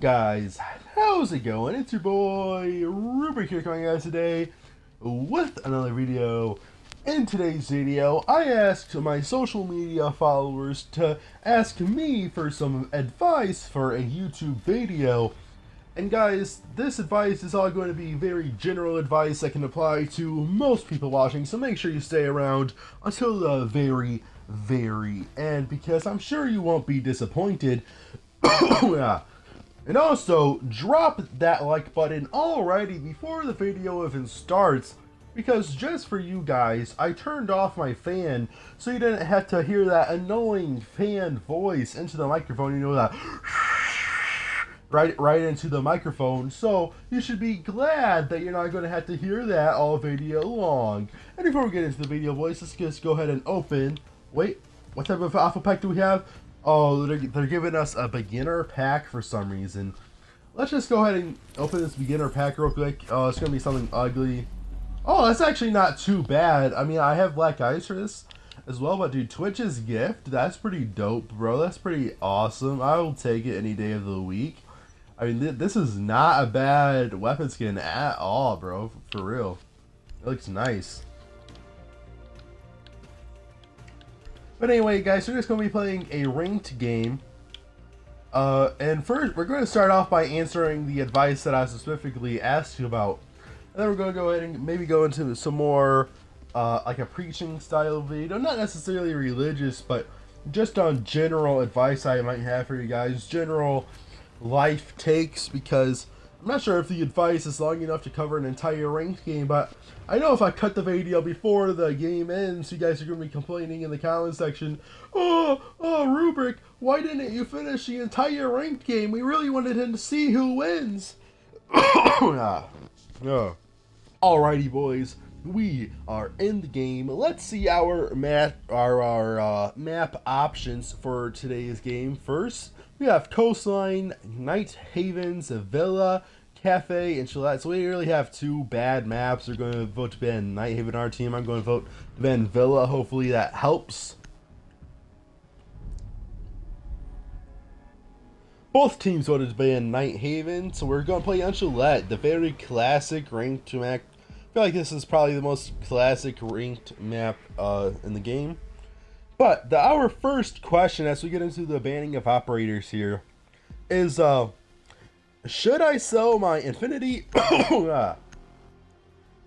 guys, how's it going? It's your boy Rupert here coming at us today with another video. In today's video, I asked my social media followers to ask me for some advice for a YouTube video. And guys, this advice is all going to be very general advice that can apply to most people watching, so make sure you stay around until the very end, because I'm sure you won't be disappointed. Yeah. And also, drop that like button already before the video even starts, because just for you guys, I turned off my fan so you didn't have to hear that annoying fan voice into the microphone, you know, that right into the microphone. So you should be glad that you're not going to have to hear that all video long. And before we get into the video, boys, let's just go ahead and open. Wait, what type of alpha pack do we have? Oh, they're giving us a beginner pack for some reason. Let's just go ahead and open this beginner pack real quick. Oh, it's gonna be something ugly. Oh, that's actually not too bad. I mean, I have black eyes for this as well, but dude, Twitch's gift, that's pretty dope, bro. That's pretty awesome. I will take it any day of the week. I mean, this is not a bad weapon skin at all, bro. For real. It looks nice. But anyway, guys, we're just going to be playing a ranked game. And first, we're going to start off by answering the advice that I specifically asked you about. And then we're going to go ahead and maybe go into some more, like a preaching style video. Not necessarily religious, but just on general advice I might have for you guys. General life takes, because I'm not sure if the advice is long enough to cover an entire ranked game, but I know if I cut the video before the game ends, you guys are going to be complaining in the comment section, oh, Rubric, why didn't you finish the entire ranked game? We really wanted him to see who wins. Alrighty, boys, we are in the game. Let's see our map options for today's game. First, we have Coastline, Night Havens, Villa, Cafe, and Chalet. So we really have two bad maps. We're going to vote to ban Night Haven, our team. I'm going to vote to ban Villa. Hopefully that helps. Both teams voted to ban Night Haven, so we're going to play on Chalet, the very classic ranked map. I feel like this is probably the most classic ranked map in the game. But our first question, as we get into the banning of operators here, is should I sell my Infinity?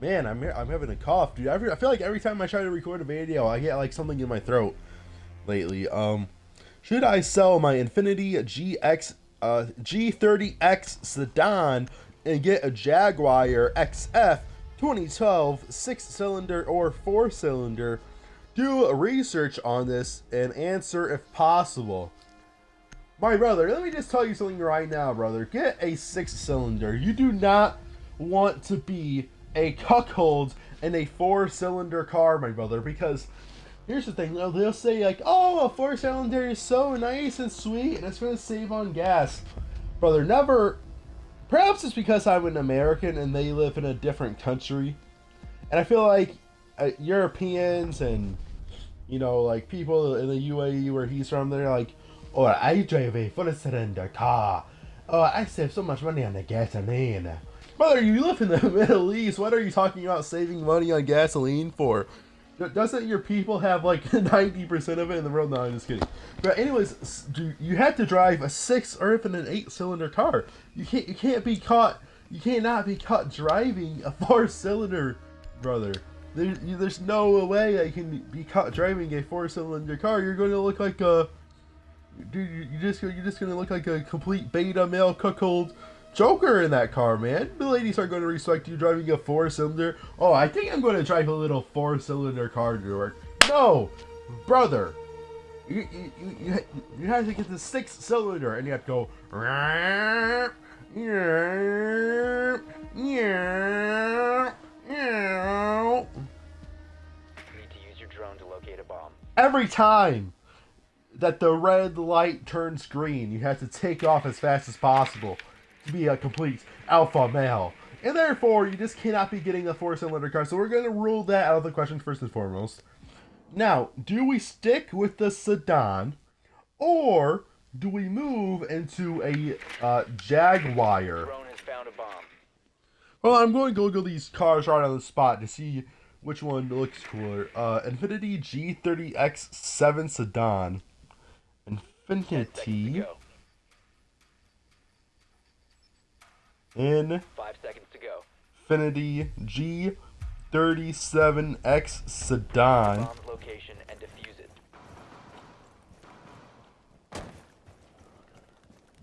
Man, I'm having a cough, dude. I feel like every time I try to record a video, I get like something in my throat lately. Should I sell my Infinity G30X sedan and get a Jaguar XF 2012 6-cylinder or 4-cylinder? Do a research on this and answer if possible. My brother, let me just tell you something right now, brother. Get a 6-cylinder. You do not want to be a cuckold in a 4-cylinder car, my brother, because here's the thing. They'll say like, oh, a 4-cylinder is so nice and sweet and it's going to save on gas. Brother, never. Perhaps it's because I'm an American and they live in a different country. And I feel like Europeans and, you know, like people in the UAE where he's from, they're like, oh, I drive a 4-cylinder car. Oh, I save so much money on the gasoline. Brother, you live in the Middle East. What are you talking about saving money on gasoline for? Doesn't your people have like 90% of it in the world? No, I'm just kidding. But anyways, you have to drive a 6 or even an 8-cylinder car. You can't be caught. You cannot be caught driving a 4-cylinder, brother. There's no way I can be caught driving a 4-cylinder car. You're going to look like a dude. You're just going to look like a complete beta male cuckold Joker in that car, man. The ladies are going to respect you driving a 4-cylinder. Oh, I think I'm going to drive a little 4-cylinder car to work. No, brother. You have to get the 6-cylinder, and you have to go. Every time that the red light turns green, you have to take off as fast as possible to be a complete alpha male. And therefore, you just cannot be getting a 4-cylinder car. So we're going to rule that out of the question first and foremost. Now, do we stick with the sedan, or do we move into a Jaguar? Drone has found a bomb. Well, I'm going to look at these cars right on the spot to see which one looks cooler. Infiniti G30X7 Sedan. Infiniti. In 5 seconds to go. Infiniti G37X Sedan. Bomb's location and defuse it.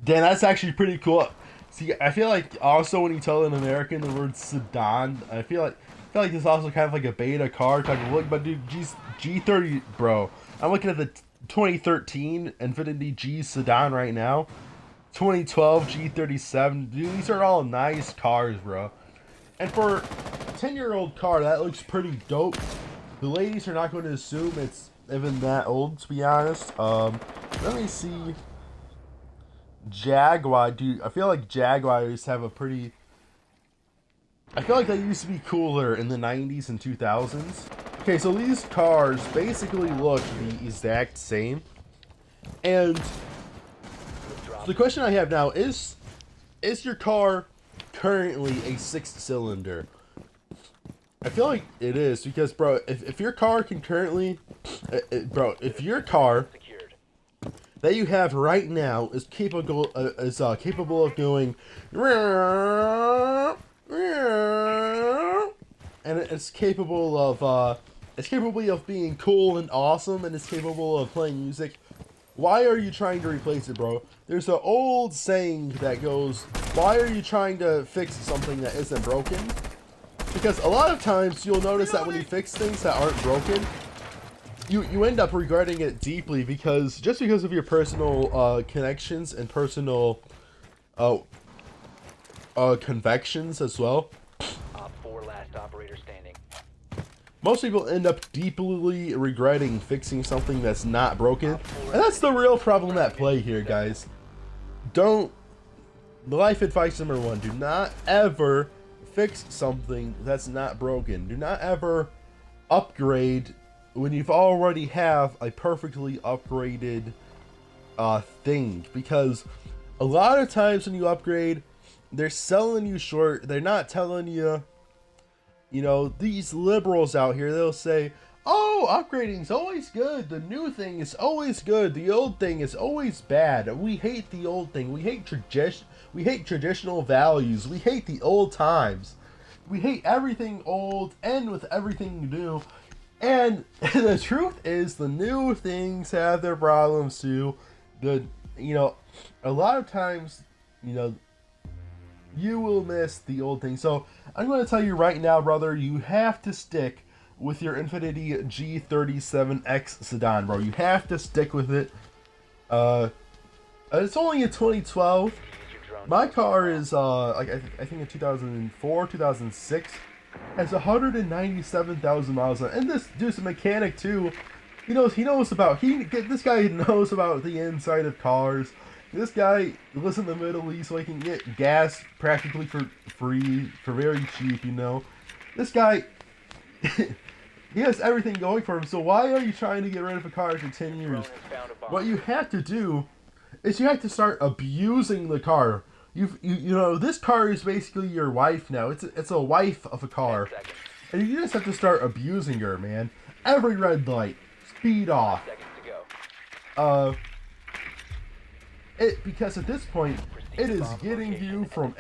Dan, that's actually pretty cool. See, I feel like also when you tell an American the word sedan, I feel like this is also kind of like a beta car type of look. But dude, G30, bro, I'm looking at the 2013 Infiniti G Sedan right now. 2012 G37, dude, these are all nice cars, bro. And for a 10-year-old car, that looks pretty dope. The ladies are not going to assume it's even that old, to be honest. Let me see. Jaguar, dude, I feel like Jaguars have a pretty... I feel like they used to be cooler in the 90s and 2000s. Okay, so these cars basically look the exact same. And so the question I have now is your car currently a 6-cylinder? I feel like it is, because, bro, if your car can currently... bro, if your car that you have right now is capable of going, and it's capable of being cool and awesome, and it's capable of playing music, why are you trying to replace it, bro? There's an old saying that goes, why are you trying to fix something that isn't broken? Because a lot of times you'll notice that when you fix things that aren't broken, you end up regretting it deeply, because of your personal connections and personal convictions as well. Op 4 last operator standing. Most people end up deeply regretting fixing something that's not broken, and that's the real problem at play here, guys. Life advice number 1: do not ever fix something that's not broken. Do not ever upgrade when you've already have a perfectly upgraded thing, because a lot of times when you upgrade, they're selling you short. They're not telling you, you know, these liberals out here, they'll say, oh, upgrading's always good, the new thing is always good, the old thing is always bad, we hate the old thing, we hate traditional values, we hate the old times, we hate everything old and with everything new. And the truth is, the new things have their problems too. A lot of times, you will miss the old thing. So I'm going to tell you right now, brother, you have to stick with your Infiniti G37X sedan, bro. You have to stick with it. It's only a 2012. My car is I think a 2004, 2006. Has 197,000 miles on it. And this dude's a mechanic too. This guy knows about the inside of cars. This guy lives in the Middle East, so he can get gas practically for free, for very cheap, This guy, he has everything going for him, so why are you trying to get rid of a car after 10 years? What you have to do is you have to start abusing the car. This car is basically your wife now. It's a wife of a car. And you just have to start abusing her, man. Every red light, speed off. Because at this point, it is getting you from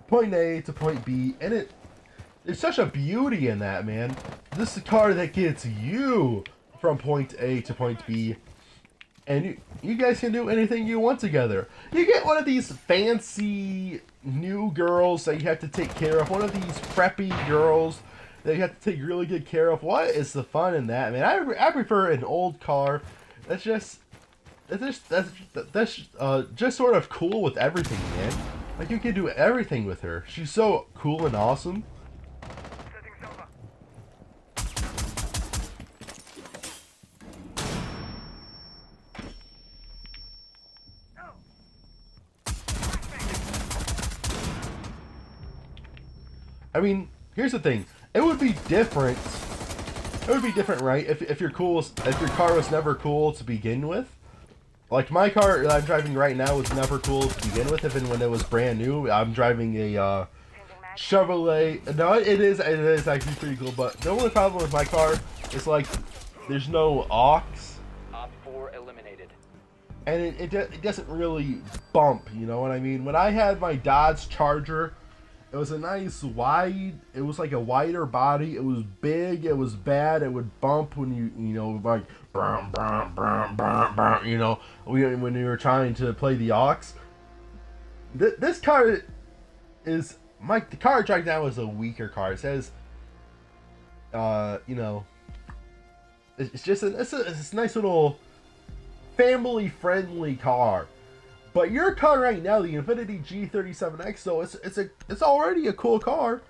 point A to point B, and there's such a beauty in that, man. This is a car that gets you from point A to point B. And you guys can do anything you want together. You get one of these fancy new girls that you have to take care of. One of these preppy girls that you have to take really good care of. What is the fun in that, man? I prefer an old car that's just sort of cool with everything, man. Like, you can do everything with her. She's so cool and awesome. I mean, here's the thing. It would be different. It would be different, right? If your car was never cool to begin with. Like, my car that I'm driving right now was never cool to begin with, even when it was brand new. I'm driving a Chevrolet. No, it is actually pretty cool, but the only problem with my car is, like, there's no aux. Op 4 eliminated. And it doesn't really bump, you know what I mean? When I had my Dodge Charger, it was a nice wide, it was like a wider body, it was big, it was bad, it would bump when you know, like, brum, brum, brum, brum, brum, you know, when you were trying to play the aux. This car is, the car right now is a weaker car. It says, you know, it's just it's a nice little family-friendly car. But your car right now, the Infiniti G37X, though, it's already a cool car.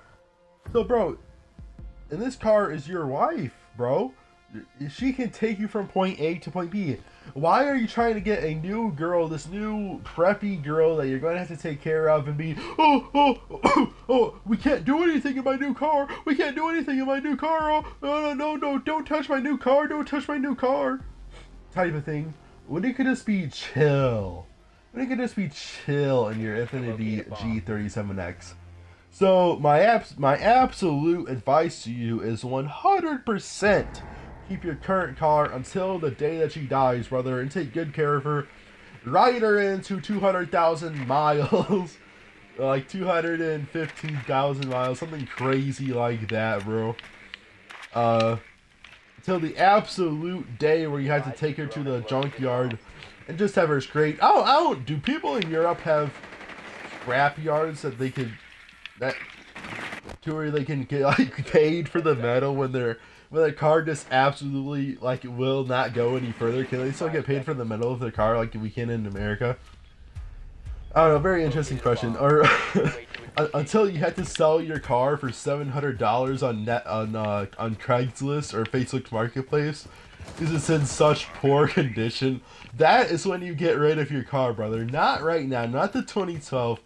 So, bro, and this car is your wife, bro. She can take you from point A to point B. Why are you trying to get a new girl, this new preppy girl that you're going to have to take care of and be, oh, we can't do anything in my new car. We can't do anything in my new car. Oh, no, don't touch my new car. Don't touch my new car. Type of thing. When it could just be chill. When it could just be chill in your Infiniti G37X. So, my absolute advice to you is 100% keep your current car until the day that she dies, brother, and take good care of her. Ride her into 200,000 miles. Like 215,000 miles, something crazy like that, bro. Till the absolute day where you have to take her to the junkyard and just have her scraped. Do people in Europe have scrap yards that they could, to where they can get, like, paid for the metal when their car just absolutely, like, will not go any further? Can they still get paid for the metal of their car like we can in America? I don't know, very interesting question. Or until you had to sell your car for $700 on Craigslist or Facebook Marketplace because it's in such poor condition. That is when you get rid of your car, brother. Not right now, not the 2012.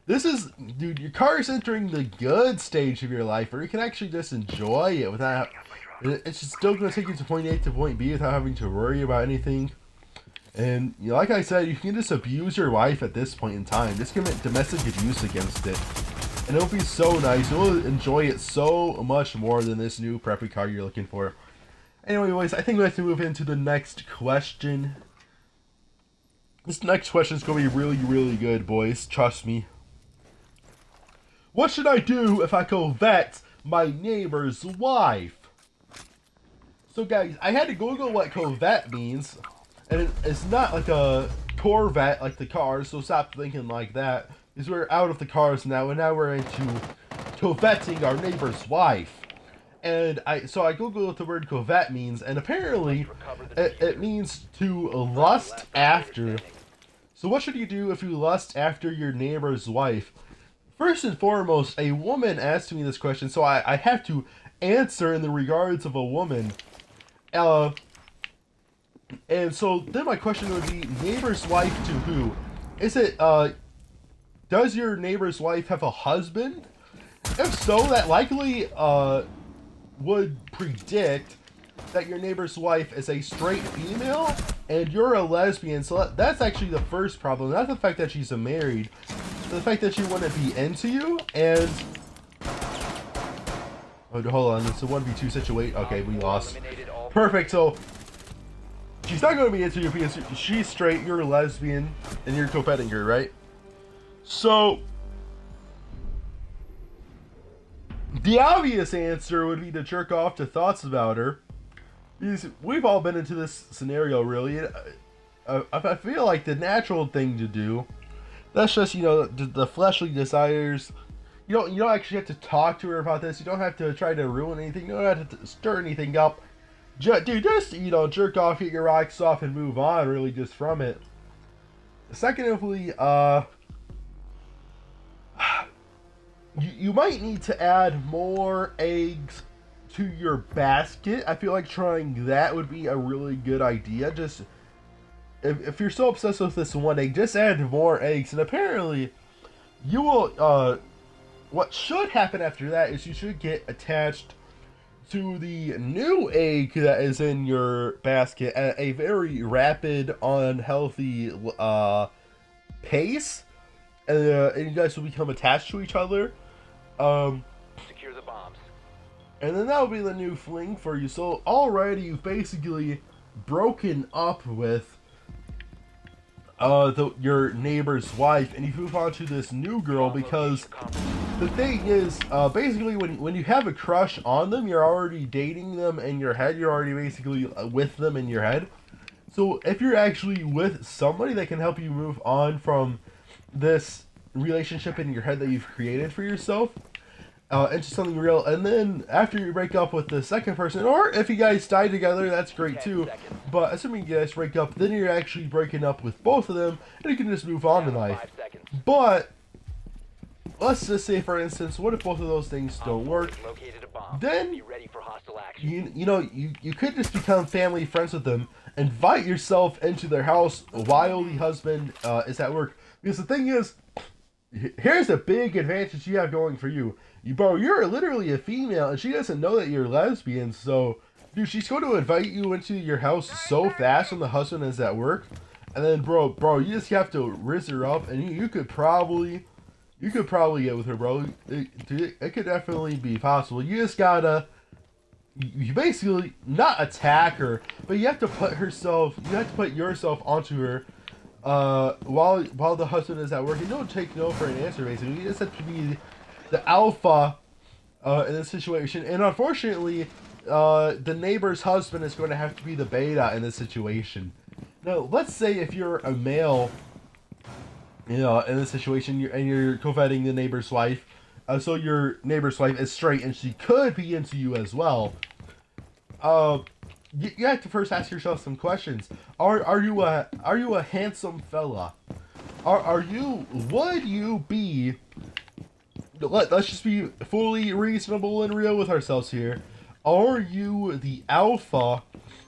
This is, dude, your car is entering the good stage of your life where you can actually just enjoy it without, it's just still going to take you to point A to point B without having to worry about anything. And, you know, like I said, you can just abuse your wife at this point in time. Just commit domestic abuse against it. And it'll be so nice. You'll enjoy it so much more than this new preppy car you're looking for. Anyway, boys, I think we have to move into the next question. This next question is going to be really, really good, boys. Trust me. What should I do if I covet my neighbor's wife? So, guys, I had to Google what covet means. And it's not like a Corvette like the cars, so stop thinking like that. Because we're out of the cars now, and now we're into coveting our neighbor's wife. And so I googled what the word covet means, and apparently it means to lust after. So what should you do if you lust after your neighbor's wife? First and foremost, a woman asked me this question, so I have to answer in the regards of a woman. And so then my question would be, neighbor's wife to who? Is it, does your neighbor's wife have a husband? If so, that likely, would predict that your neighbor's wife is a straight female and you're a lesbian. So that's actually the first problem. Not the fact that she's married, but the fact that she wouldn't be into you. And oh, hold on, it's a 1v2 situation. Okay, we lost. Perfect. So she's not going to be into you because she's straight, you're a lesbian, and you're coveting her, right? So the obvious answer would be to jerk off to thoughts about her. Because we've all been into this scenario, really. I feel like the natural thing to do, that's just, you know, the fleshly desires. You don't actually have to talk to her about this. You don't have to try to ruin anything. You don't have to stir anything up. Dude, just, you know, jerk off, get your rocks off, and move on, really, just from it. Secondly, you might need to add more eggs to your basket. I feel like trying that would be a really good idea. Just, if you're so obsessed with this one egg, just add more eggs. And apparently, you will, what should happen after that is you should get attached to the new egg that is in your basket at a very rapid, unhealthy pace, and you guys will become attached to each other. Secure the bombs. And then that will be the new fling for you. So already you've basically broken up with your neighbor's wife, and you move on to this new girl because the thing is, basically when you have a crush on them, you're already dating them in your head. You're already basically with them in your head. So if you're actually with somebody that can help you move on from this relationship in your head that you've created for yourself, into something real, and then after you break up with the second person, or if you guys die together, that's great too, but assuming you guys break up, then you're actually breaking up with both of them, and you can just move on in life. But let's just say, for instance, what if both of those things don't work? Then you could just become family friends with them, invite yourself into their house while the husband is at work, because the thing is, here's a big advantage you have going for you. Bro, you're literally a female, and she doesn't know that you're lesbian, so, dude, she's going to invite you into your house so fast when the husband is at work, and then, bro, you just have to rizz her up, and you could probably get with her, bro. It could definitely be possible. You just gotta, you basically, not attack her, but you have to put yourself onto her, while the husband is at work. You don't take no for an answer, basically. You just have to be the alpha in this situation, and unfortunately, the neighbor's husband is going to have to be the beta in this situation. Now, let's say if you're a male, in this situation, you're co-vetting the neighbor's wife, so your neighbor's wife is straight, and she could be into you as well. You have to first ask yourself some questions. Are you a handsome fella? Would you be? Let's just be fully reasonable and real with ourselves here. Are you the alpha?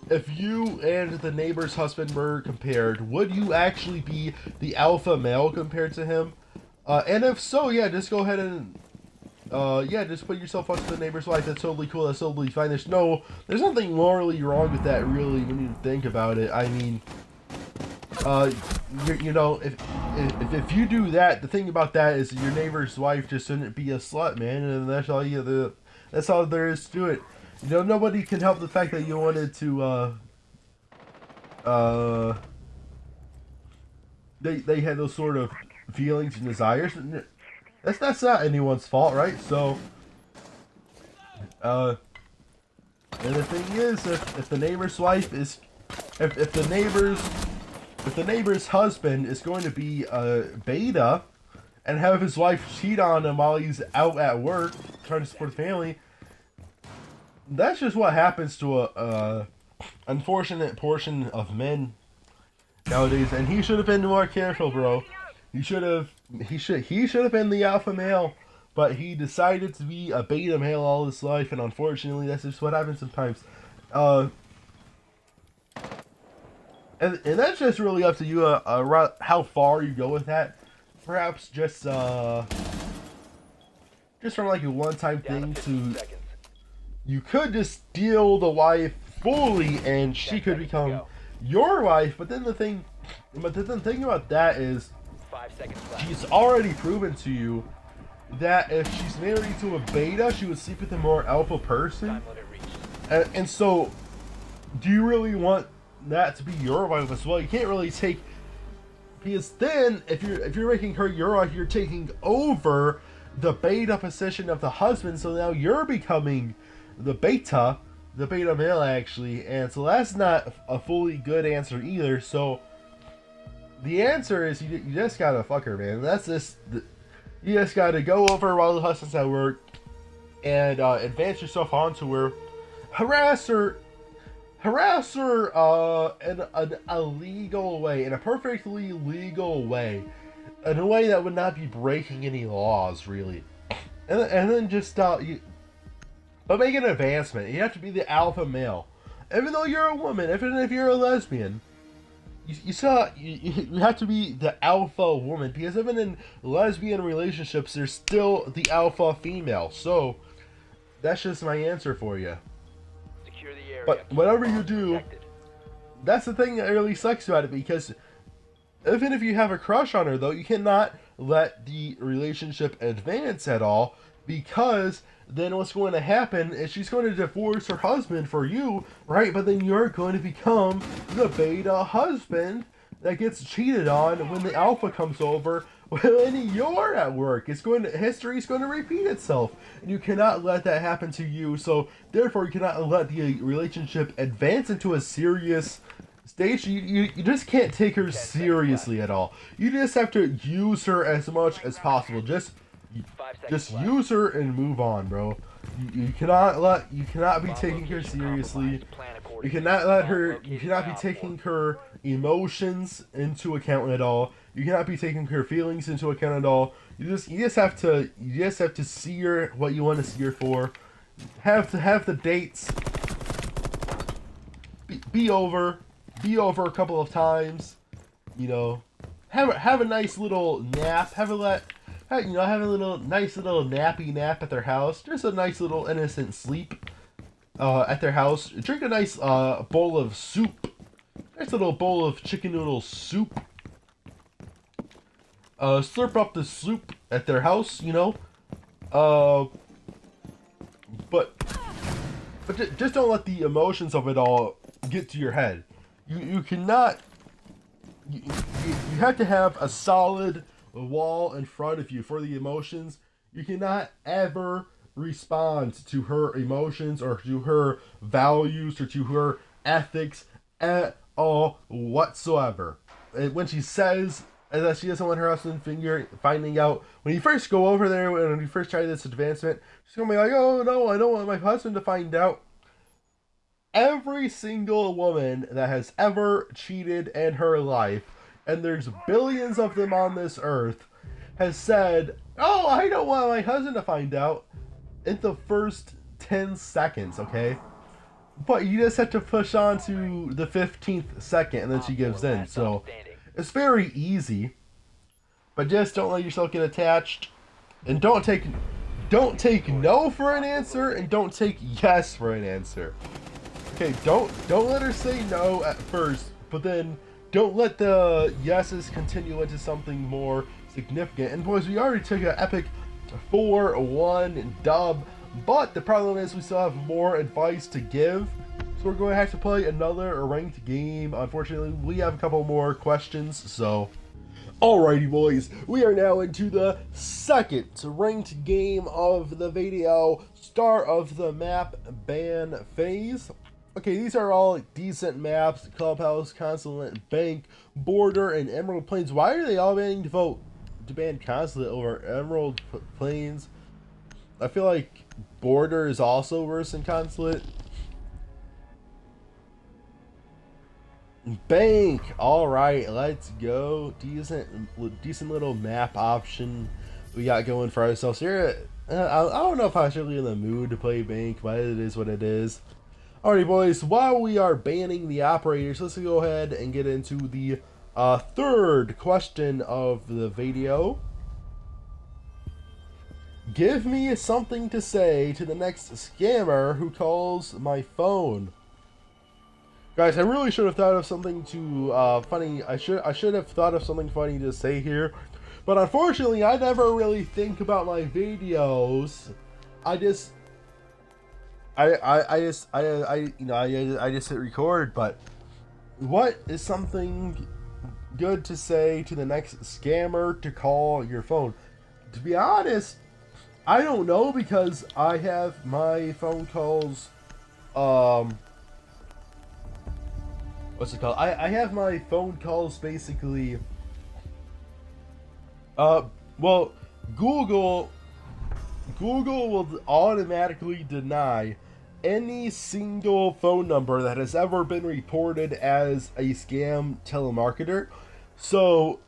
If you and the neighbor's husband were compared, would you actually be the alpha male compared to him? And if so, yeah, just go ahead and just put yourself onto the neighbor's wife. That's totally cool. That's totally fine. There's nothing morally wrong with that, really, when you think about it. I mean, if you do that, the thing about that is your neighbor's wife just shouldn't be a slut, man, and that's all there is to it. Nobody can help the fact that you wanted to, they had those sort of feelings and desires. That's not anyone's fault, right? So, and the thing is, if the neighbor's wife is, if the neighbor's husband is going to be a beta and have his wife cheat on him while he's out at work trying to support the family, that's just what happens to a unfortunate portion of men nowadays. And he should have been more careful, bro. He should have been the alpha male, but he decided to be a beta male all his life, and unfortunately, that's just what happens sometimes. And that's just really up to you, how far you go with that. Perhaps just from like a one-time thing to, you could just steal the wife fully, and she could become your wife. But then the thing about that is, she's already proven to you that if she's married to a beta, she would sleep with a more alpha person. And so, do you really want that to be your wife as well? You can't really take, because then if you're making her your wife, you're taking over the beta position of the husband. So now you're becoming the beta male, actually, and so that's not a fully good answer either. So the answer is you just gotta fuck her, man. You just gotta go over while the husband's at work and advance yourself onto her, harass her in a legal way, in a perfectly legal way, in a way that would not be breaking any laws, really. And then just but make an advancement. You have to be the alpha male, even though you're a woman, even if you're a lesbian. You have to be the alpha woman, because even in lesbian relationships, there's still the alpha female. So That's just my answer for you. Secure the area. But Keep whatever the you bombs do, protected. that's the thing that really sucks about it, because even if you have a crush on her, though, you cannot let the relationship advance at all, because then what's going to happen is she's going to divorce her husband for you, right? But then you're going to become the beta husband that gets cheated on when the alpha comes over when you're at work. History's going to repeat itself, and you cannot let that happen to you. So therefore, you cannot let the relationship advance into a serious stage. You just can't take her seriously at all. You just have to use her as much as possible. Just use her and move on, bro. You cannot be taking her seriously. You cannot be taking her emotions into account at all. You cannot be taking her feelings into account at all. You just have to see her what you want to see her for. Have the dates be over a couple of times. You know, have a nice little nap. Have a nice little nappy nap at their house. Just a nice little innocent sleep at their house. Drink a nice bowl of soup. Nice little bowl of chicken noodle soup. Slurp up the soup at their house, you know. But just don't let the emotions of it all get to your head. You cannot. You have to have a solid wall in front of you for the emotions. You cannot ever respond to her emotions or to her values or to her ethics at all whatsoever. And when she says that she doesn't want her husband finding out, when you first go over there, when you first try this advancement, she's gonna be like, oh no, I don't want my husband to find out. Every single woman that has ever cheated in her life, and there's billions of them on this earth, has said, oh, I don't want my husband to find out in the first 10 seconds, okay? But you just have to push on to the 15th second, and then she gives in. So it's very easy, but just don't let yourself get attached, and don't take no for an answer, and don't take yes for an answer. Okay, don't let her say no at first, but then don't let the yeses continue into something more significant. And boys, we already took an epic 4-1 dub, but the problem is we still have more advice to give. So we're going to have to play another ranked game. Unfortunately, we have a couple more questions, so... Alrighty boys, we are now into the second ranked game of the video, start of the map ban phase. Okay, these are all decent maps: Clubhouse, Consulate, Bank, Border, and Emerald Plains. Why are they all banning to ban Consulate over Emerald Plains? I feel like Border is also worse than Consulate. Bank, all right, let's go. Decent little map option we got going for ourselves here. I don't know if I was really in the mood to play Bank, but it is what it is. Alrighty boys, while we are banning the operators, let's go ahead and get into the third question of the video. Give me something to say to the next scammer who calls my phone. Guys, I really should have thought of something funny. I should have thought of something funny to say here, but unfortunately, I never really think about my videos. I just hit record. But what is something good to say to the next scammer to call your phone? To be honest, I don't know, because I have my phone calls, what's it called? I have my phone calls basically, well, Google will automatically deny any single phone number that has ever been reported as a scam telemarketer. So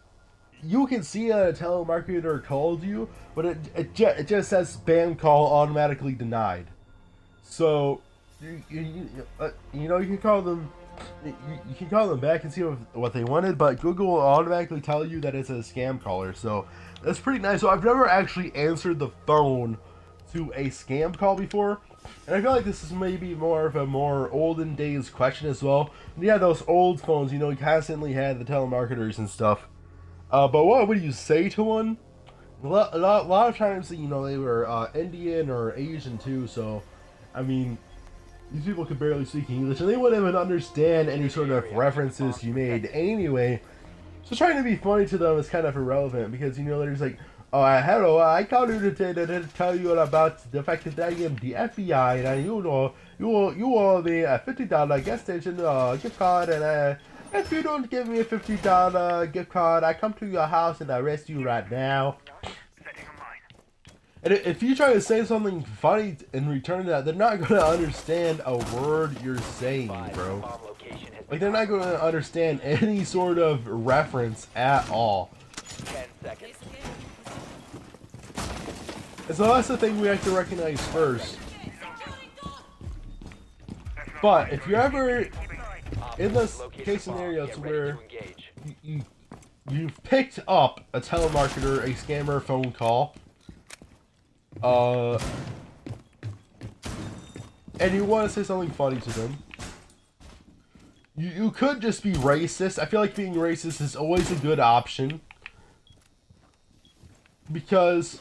you can see that a telemarketer called you, but it just says spam call automatically denied. So you can call them. You can call them back and see what they wanted, but Google will automatically tell you that it's a scam caller. So that's pretty nice. So I've never actually answered the phone to a scam call before, and I feel like this is maybe more of a more olden days question as well. Yeah, those old phones, you know, you constantly had the telemarketers and stuff. But what would you say to one? A lot of times, you know, they were Indian or Asian too, so, I mean, these people could barely speak English, and they wouldn't even understand any sort of references you made anyway. So trying to be funny to them is kind of irrelevant, because, you know, there's like, oh, hello, I called you to tell you about the fact that I am the FBI, and you know, you owe me a $50 gas station gift card, and if you don't give me a $50 gift card, I come to your house and arrest you right now. And if you try to say something funny in return to that, they're not going to understand a word you're saying, bro. Like, they're not going to understand any sort of reference at all. 10 seconds. And so that's the thing we have to recognize first. But if you're ever in this case scenario to where you've picked up a telemarketer, a scammer phone call, and you want to say something funny to them, you could just be racist. I feel like being racist is always a good option, because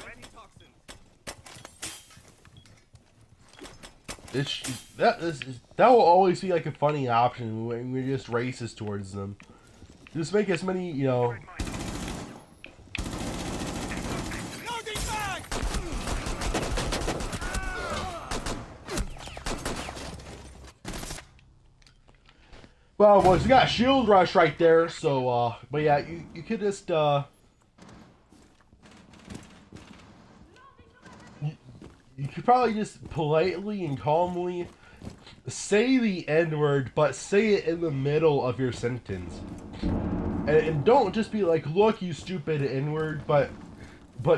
that will always be like a funny option when we're just racist towards them. Just make as many, you know. Well, boys, we got Shield Rush right there, so, but yeah, you could just, you could probably just politely and calmly say the N-word, but say it in the middle of your sentence. And don't just be like, look, you stupid N-word, but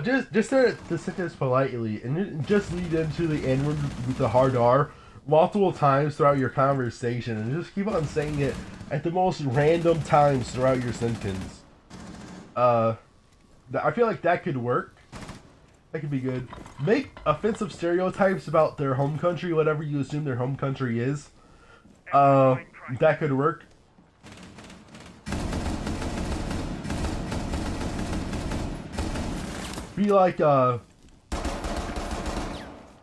just start the sentence politely, and just lead into the N-word with the hard R multiple times throughout your conversation, and just keep on saying it at the most random times throughout your sentence. I feel like that could work. That could be good. Make offensive stereotypes about their home country, whatever you assume their home country is. That could work. Be like,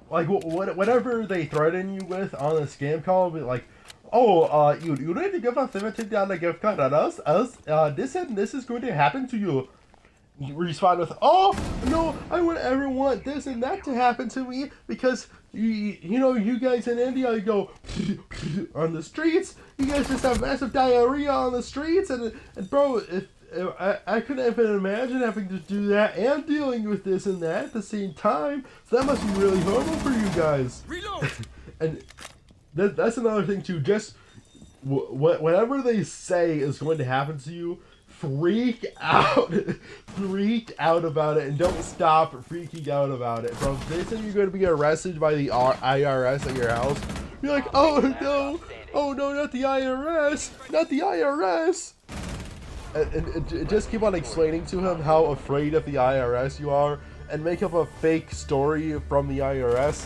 whatever they threaten you with on a scam call, be like, oh, you need to give a $17 gift card on us, this and this is going to happen to you. You respond with, oh, no, I wouldn't ever want this and that to happen to me, because, you know, you guys in India, you go on the streets, you guys just have massive diarrhea on the streets, and bro, if I couldn't even imagine having to do that and dealing with this and that at the same time, so that must be really horrible for you guys. And that's another thing too, just whatever they say is going to happen to you, freak out about it, and don't stop freaking out about it, bro. If they say you're going to be arrested by the IRS at your house, you're like, oh no, not the IRS. And just keep on explaining to him how afraid of the IRS you are, and make up a fake story from the IRS.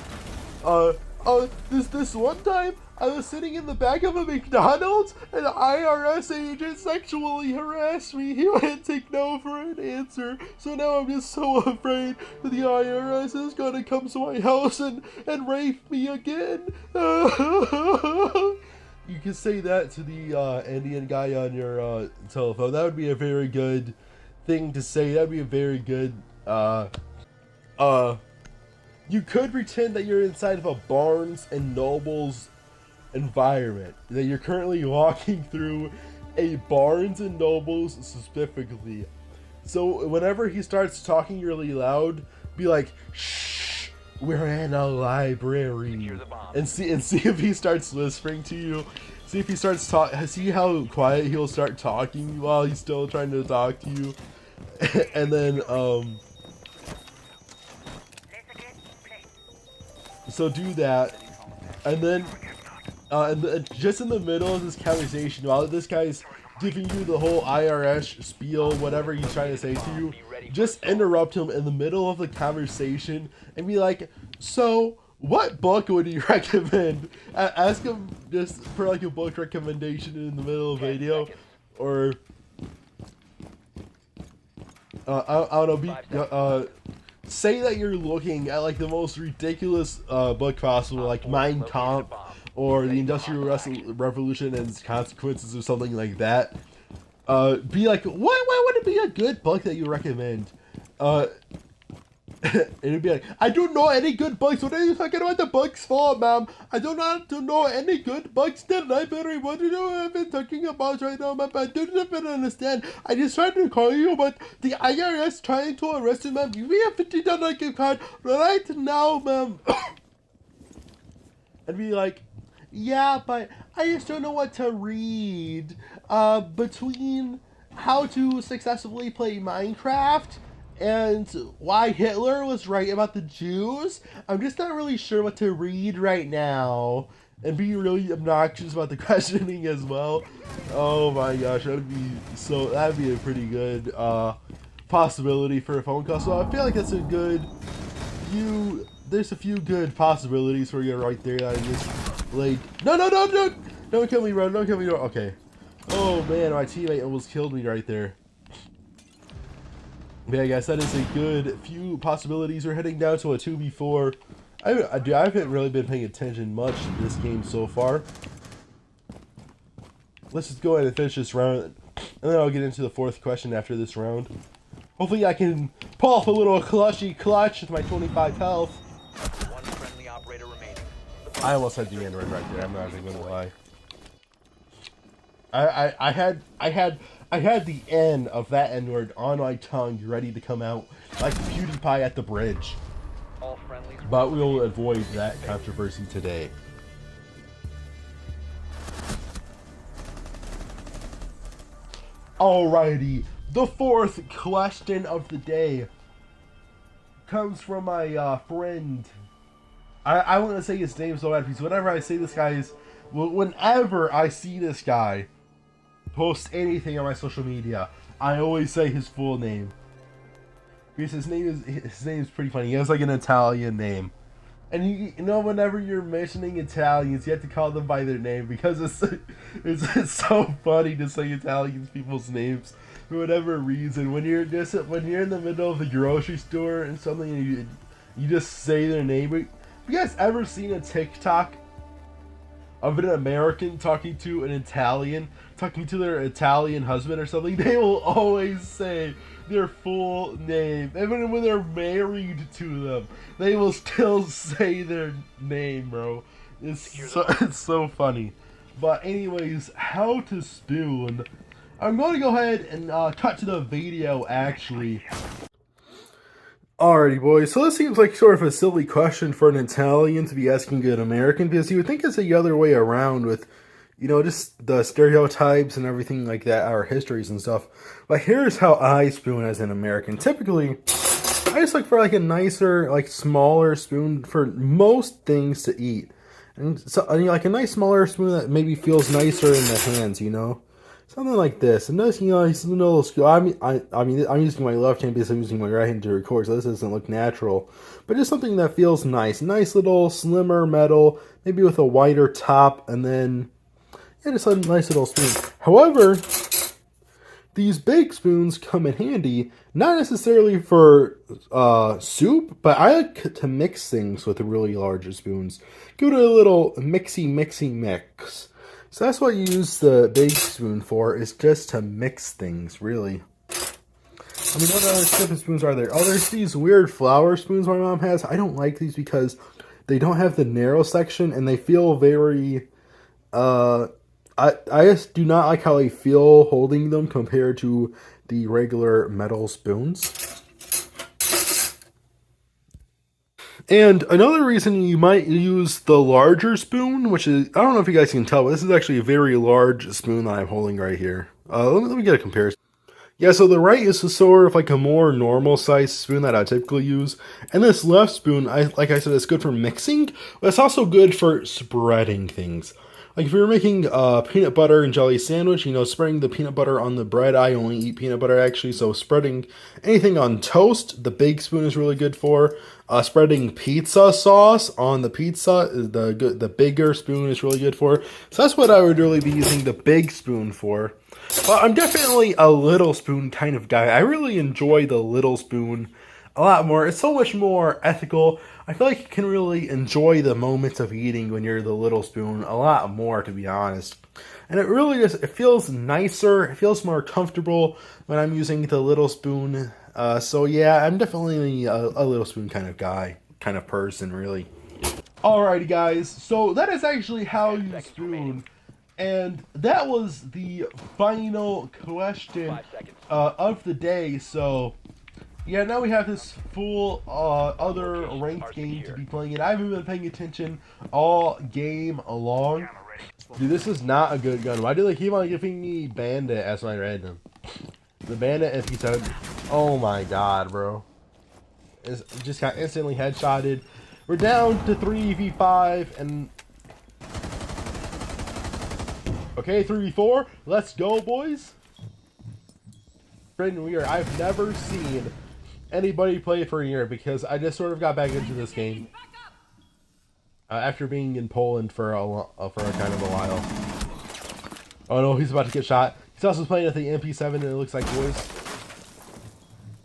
This one time, I was sitting in the back of a McDonald's, and an IRS agent sexually harassed me. He wouldn't take no for an answer, so now I'm just so afraid that the IRS is gonna come to my house and rape me again. You can say that to the Indian guy on your telephone. That would be a very good thing to say. That would be a very good, you could pretend that you're inside of a Barnes and Noble's environment. That you're currently walking through a Barnes and Noble's specifically. So whenever he starts talking really loud, be like, shh, we're in a library. And see if he starts whispering to you. See if he starts see how quiet he'll start talking while he's still trying to talk to you. And then, so do that. And then, just in the middle of this conversation, while this guy's giving you the whole IRS spiel, whatever he's trying to say to you, just interrupt him in the middle of the conversation and be like, so what book would you recommend? Ask him just for like a book recommendation in the middle of the video, or I don't know, say that you're looking at like the most ridiculous book possible, like Mein Kampf or the Industrial Revolution and its Consequences or something like that. Be like, what would it be a good book that you recommend? And it'd be like, I don't know any good books. What are you talking about the books for, ma'am? I do not know any good books in the library. What do you have been talking about right now, ma'am? I don't even understand. I just tried to call you, but the IRS trying to arrest you, ma'am. We have $50 gift card right now, ma'am. And be like, yeah, but I just don't know what to read. Between how to successfully play Minecraft and why Hitler was right about the Jews, I'm just not really sure what to read right now. And be really obnoxious about the questioning as well. Oh my gosh, that'd be a pretty good possibility for a phone call. So I feel like that's a good there's a few good possibilities for you right there that I just like. No, don't kill me, bro. Don't kill me, bro. Okay. Oh man, my teammate almost killed me right there. Yeah, I guess that is a good few possibilities. We're heading down to a 2v4. I haven't really been paying attention much to this game so far. Let's just go ahead and finish this round, and then I'll get into the fourth question after this round. Hopefully I can pull off a little clutch with my 25 health. One friendly operator remaining. I almost had the N-word right there, I'm not even gonna lie. I had the N of that N-word on my tongue ready to come out like PewDiePie at the bridge. All friendlies. But we'll avoid that controversy today. Alrighty, the fourth question of the day comes from my friend. I want to say his name so bad because whenever I say this guy's, whenever I see this guy post anything on my social media, I always say his full name. Because his name is pretty funny. He has like an Italian name. And you know, whenever you're mentioning Italians, you have to call them by their name because it's so funny to say Italian people's names for whatever reason. When you're in the middle of the grocery store and something, and you just say their name. Have you guys ever seen a TikTok of an American talking to an Italian, talking to their Italian husband or something? They will always say their full name. Even when they're married to them, they will still say their name, bro. It's so funny. But anyways, how to spoon. I'm going to go ahead and cut to the video, actually. Alrighty, boys. So this seems like sort of a silly question for an Italian to be asking an American, because you would think it's the other way around with, you know, just the stereotypes and everything like that, our histories and stuff. But here's how I spoon as an American. Typically, I just look for like a nicer, like smaller spoon for most things to eat. And so, like a nice smaller spoon that maybe feels nicer in the hands, you know? Something like this. And this, you know, it's a little skew. I mean, I'm using my left hand because I'm using my right hand to record, so this doesn't look natural. But just something that feels nice. Nice little slimmer metal, maybe with a wider top, and then, yeah, just a nice little spoon. However, these big spoons come in handy, not necessarily for soup, but I like to mix things with the really larger spoons. Give it a little mixy mix. So that's what you use the big spoon for, is just to mix things, really. I mean, what other type of spoons are there? Oh, there's these weird flower spoons my mom has. I don't like these because they don't have the narrow section, and they feel very, I just do not like how they feel holding them compared to the regular metal spoons. And another reason you might use the larger spoon, which is, I don't know if you guys can tell, but this is actually a very large spoon that I'm holding right here. Let me get a comparison. Yeah, so the right is sort of like a more normal size spoon that I typically use. And this left spoon, like I said, it's good for mixing, but it's also good for spreading things. Like if you're making a peanut butter and jelly sandwich, you know, spreading the peanut butter on the bread. I only eat peanut butter actually, so spreading anything on toast, the big spoon is really good for. Spreading pizza sauce on the pizza, the bigger spoon is really good for. So that's what I would really be using the big spoon for. But I'm definitely a little spoon kind of guy. I really enjoy the little spoon a lot more. It's so much more ethical. I feel like you can really enjoy the moments of eating when you're the little spoon a lot more, to be honest. And it really just, it feels nicer, it feels more comfortable when I'm using the little spoon. So yeah, I'm definitely a little spoon kind of guy, kind of person, really. Alrighty guys, so that is actually how you spoon. And that was the final question of the day. So yeah, now we have this full other ranked game to be playing, and I haven't been paying attention all game long. Dude, this is not a good gun. Why do they keep on giving me Bandit as my random? The Bandit MP7. Oh my god, bro. It just got instantly headshotted. We're down to 3v5, and okay, 3v4. Let's go, boys. Brendan Weir, I've never seen anybody play for a year because I just sort of got back into this game after being in Poland for a kind of a while. Oh no, he's about to get shot. He's also playing at the MP7, and it looks like boys.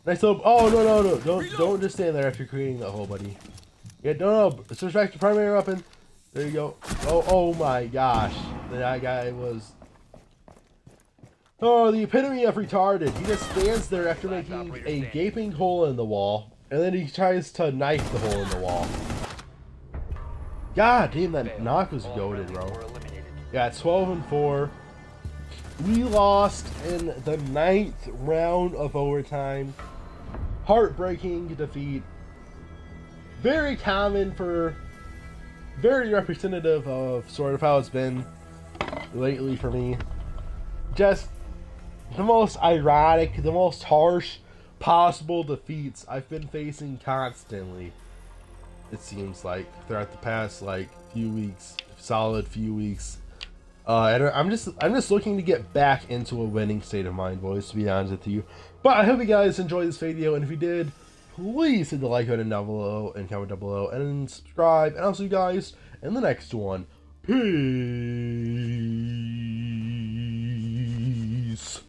Nice little. Oh no! Don't just stand there after creating that hole, buddy. Yeah, no. Switch back to primary weapon. There you go. Oh my gosh, that guy was. Oh, the epitome of retarded. He just stands there after making a gaping hole in the wall, and then he tries to knife the hole in the wall. God damn, that knock was goated, bro. Yeah, 12-4. We lost in the 9th round of overtime. Heartbreaking defeat. Very common for, very representative of sort of how it's been lately for me. Just the most ironic, the most harsh possible defeats I've been facing constantly. It seems like throughout the past few weeks, solid few weeks. And I'm just looking to get back into a winning state of mind, boys, to be honest with you. But I hope you guys enjoyed this video, and if you did, please hit the like button down below and comment down below and subscribe. And I'll see you guys in the next one. Peace.